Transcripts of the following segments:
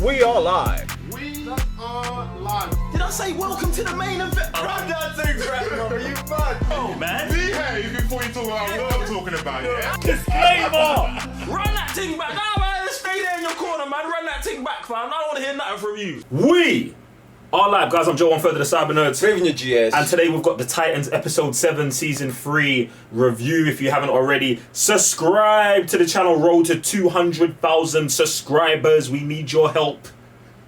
We are live. We are live. Did I say welcome to the main event? Run that thing back, brother. You mad? Oh, man. Behave before you talk about what I'm talking about, yeah? Disclaimer! Run that thing back. Nah, man, stay there in your corner, man. Run that thing back, fam. I don't want to hear nothing from you. We are live, guys. I'm Joe, one third of the Cyber Nerds. Braving your GS. And today we've got the Titans episode 7 season 3 review. If you haven't already, subscribe to the channel. Road to 200,000 subscribers. We need your help.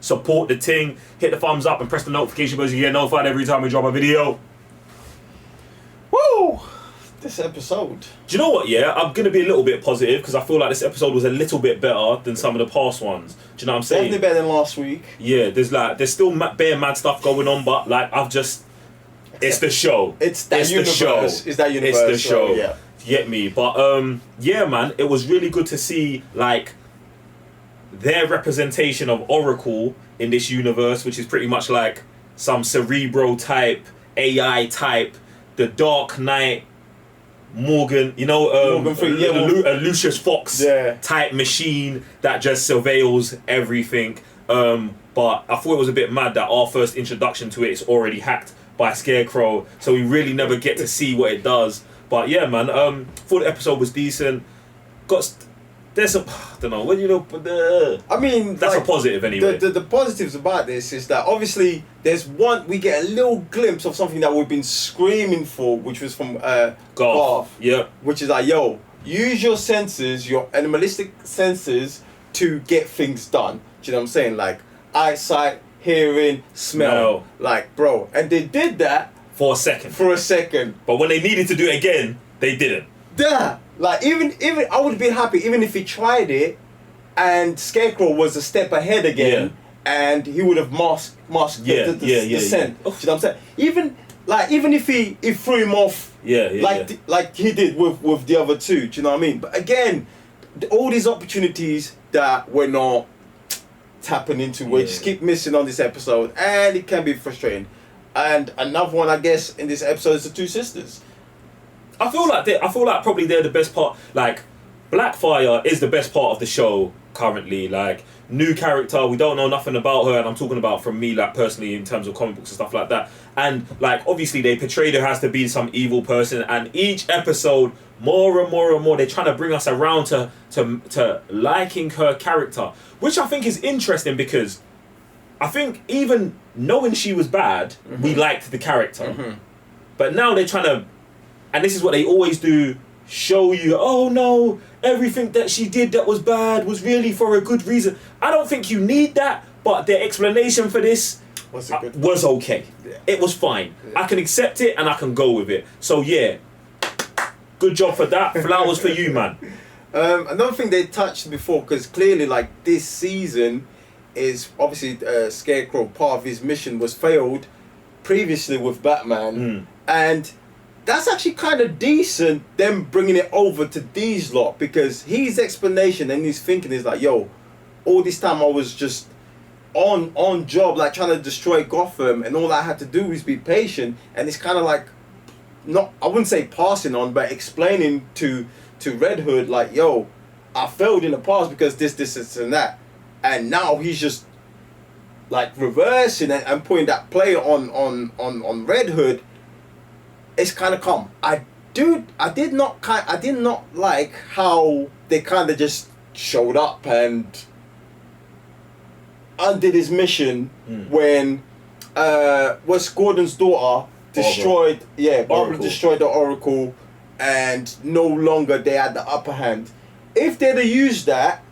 Support the ting. Hit the thumbs up and press the notification bell so you get notified every time we drop a video. Woo! This episode. Do you know what, yeah? I'm going to be a little bit positive because I feel like this episode was a little bit better than some of the past ones. Do you know what I'm saying? Definitely better than last week. Yeah, there's still bare mad stuff going on, but like it's the show. It's that universe. The show. It's that universe. It's the show. So, yeah. You get me? But yeah, man, it was really good to see like their representation of Oracle in this universe, which is pretty much like some Cerebro type, AI type, the Dark Knight, Morgan, you know, Morgan Freeman, a Lucius Fox type machine that just surveils everything. But I thought it was a bit mad that our first introduction to it is already hacked by Scarecrow, so we really never get to see what it does. But yeah, man, thought the episode was decent. There's a, I don't know, when you know, but I mean, that's like, a positive anyway. The positives about this is that obviously we get a little glimpse of something that we've been screaming for, which was from Garth. Yeah. Which is like, yo, use your senses, your animalistic senses, to get things done. Do you know what I'm saying? Like eyesight, hearing, smell. Like, bro, and they did that for a second. But when they needed to do it again, they didn't. Duh. Like even I would have been happy even if he tried it, and Scarecrow was a step ahead again, and he would have masked the scent. You know what I'm saying? Even if he threw him off, like he did with the other two. Do you know what I mean? But again, all these opportunities that we're not tapping into, we just keep missing on this episode, and it can be frustrating. And another one, I guess, in this episode is the two sisters. I feel like probably they're the best part. Like, Blackfire is the best part of the show currently. Like, new character, we don't know nothing about her, and I'm talking about from me, like, personally, in terms of comic books and stuff like that. And like, obviously, they portrayed her as to be some evil person, and each episode, more and more and more, they're trying to bring us around to liking her character, which I think is interesting because I think even knowing she was bad, we liked the character, but now they're trying to. And this is what they always do, show you, oh no, everything that she did that was bad was really for a good reason. I don't think you need that, but their explanation for this was okay. Yeah. It was fine. Yeah. I can accept it and I can go with it. So yeah, good job for that. Flowers for you, man. Another thing they touched before, because clearly like this season is obviously Scarecrow, part of his mission was failed previously with Batman. And that's actually kind of decent, them bringing it over to these lot, because his explanation and his thinking is like, yo, all this time I was just on job, like trying to destroy Gotham, and all I had to do is be patient. And it's kind of like, not, I wouldn't say passing on, but explaining to Red Hood, like, yo, I failed in the past because this, and that. And now he's just like reversing and putting that play on Red Hood. It's kind of calm. I did not like how they kind of just showed up and undid his mission when was Gordon's daughter destroyed. Barbara destroyed the Oracle, and no longer they had the upper hand. If they'd have used that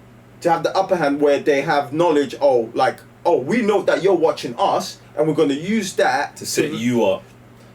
to have the upper hand, where they have knowledge, we know that you're watching us, and we're going to use that to set you up,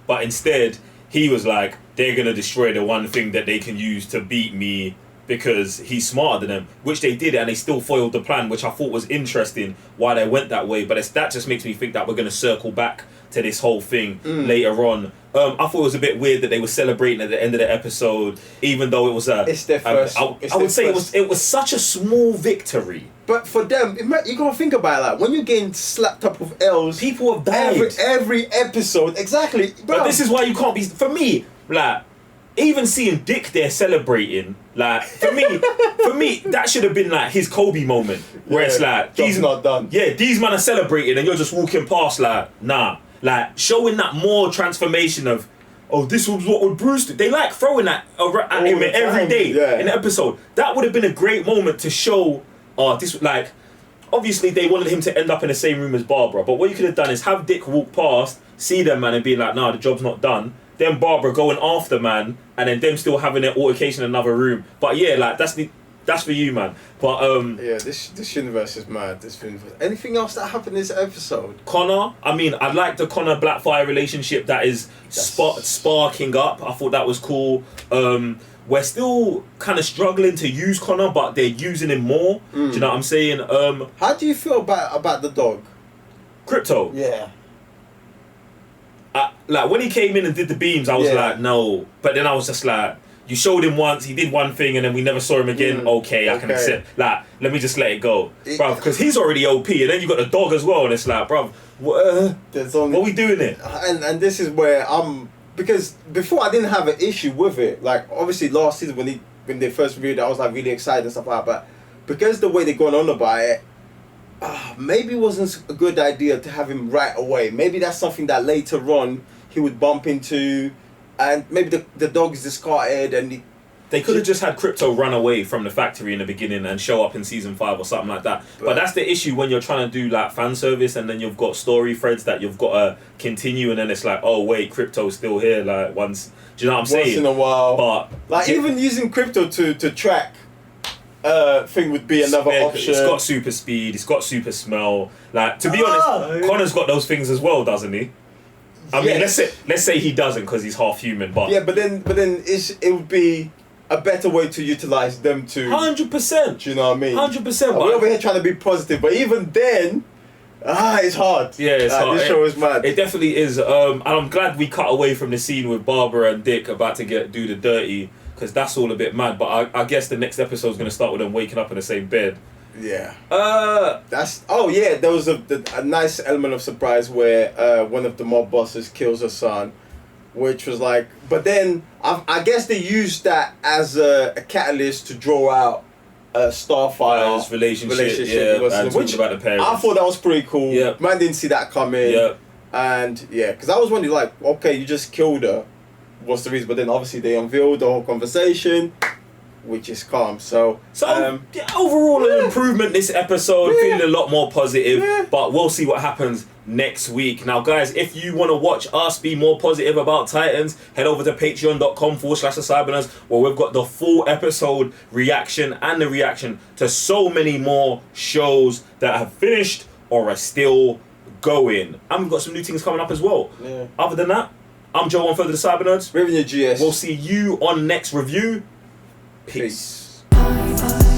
but instead. He was like, they're going to destroy the one thing that they can use to beat me because he's smarter than them, which they did, and they still foiled the plan, which I thought was interesting why they went that way. But that just makes me think that we're going to circle back to this whole thing later on. I thought it was a bit weird that they were celebrating at the end of the episode, even though it was it's their first. I would say it was such a small victory. But for them, you gotta think about that. When you're getting slapped up with L's, people have died every episode. Exactly. But this is why you can't be. For me, like, even seeing Dick there celebrating, like for me, that should have been like his Kobe moment, where it's like job's not done. Yeah, these men are celebrating, and you're just walking past, like nah, like showing that more transformation of, oh, this was what would Bruce do. They like throwing that at him every day in the episode. That would have been a great moment to show, this like. Obviously, they wanted him to end up in the same room as Barbara, but what you could have done is have Dick walk past, see them, man, and be like, nah, the job's not done. Then Barbara going after, man, and then them still having an altercation in another room. But yeah, like, that's for you, man. But yeah, this universe is mad. This universe. Anything else that happened in this episode? Connor, I mean, I like the Connor Blackfire relationship that is sparking up. I thought that was cool. We're still kind of struggling to use Connor, but they're using him more. Do you know what I'm saying? How do you feel about the dog? Crypto. Yeah. Like when he came in and did the beams, I was like, no. But then I was just like, you showed him once, he did one thing, and then we never saw him again. Okay, I can accept. Like, let me just let it go, bruv, because he's already OP, and then you got the dog as well, and it's like, bruv, what are we doing here? And this is where because before I didn't have an issue with it. Like obviously last season when they first reviewed it, I was like really excited and stuff like that. But because the way they're going on about it, maybe it wasn't a good idea to have him right away. Maybe that's something that later on he would bump into, and maybe the dog is discarded and they could have just had Crypto run away from the factory in the beginning and show up in season 5 or something like that. But that's the issue when you're trying to do like fan service, and then you've got story threads that you've got to continue, and then it's like, oh wait, Crypto's still here. Like once, do you know what I'm saying? Once in a while. But like even using Crypto to track thing would be another option. It's got super speed. It's got super smell. Like to be honest, Connor's got those things as well, doesn't he? I mean, let's say he doesn't because he's half human. But yeah, but then it would be a better way to utilize them to 100%. Do you know what I mean? 100%. We're over here trying to be positive, but even then, it's hard. Yeah, it's hard. This show is mad. It definitely is. And I'm glad we cut away from the scene with Barbara and Dick about to do the dirty, because that's all a bit mad. But I guess the next episode is going to start with them waking up in the same bed. Yeah. There was a nice element of surprise where one of the mob bosses kills her son, which was like, but then I guess they used that as a catalyst to draw out Starfire's relationship and which about the parents. I thought that was pretty cool. Yep. Man didn't see that coming. Yep. And yeah, because I was wondering like, okay, you just killed her. What's the reason? But then obviously they unveiled the whole conversation, which is calm. So overall an improvement this episode, feeling a lot more positive, but we'll see what happens next week. Now guys, if you want to watch us be more positive about Titans, head over to patreon.com/thecyberners, where we've got the full episode reaction and the reaction to so many more shows that have finished or are still going. And we've got some new things coming up as well. Yeah. Other than that, I'm Joe on Further the Cybernerds. Revenue GS. We'll see you on next review. Peace. Peace.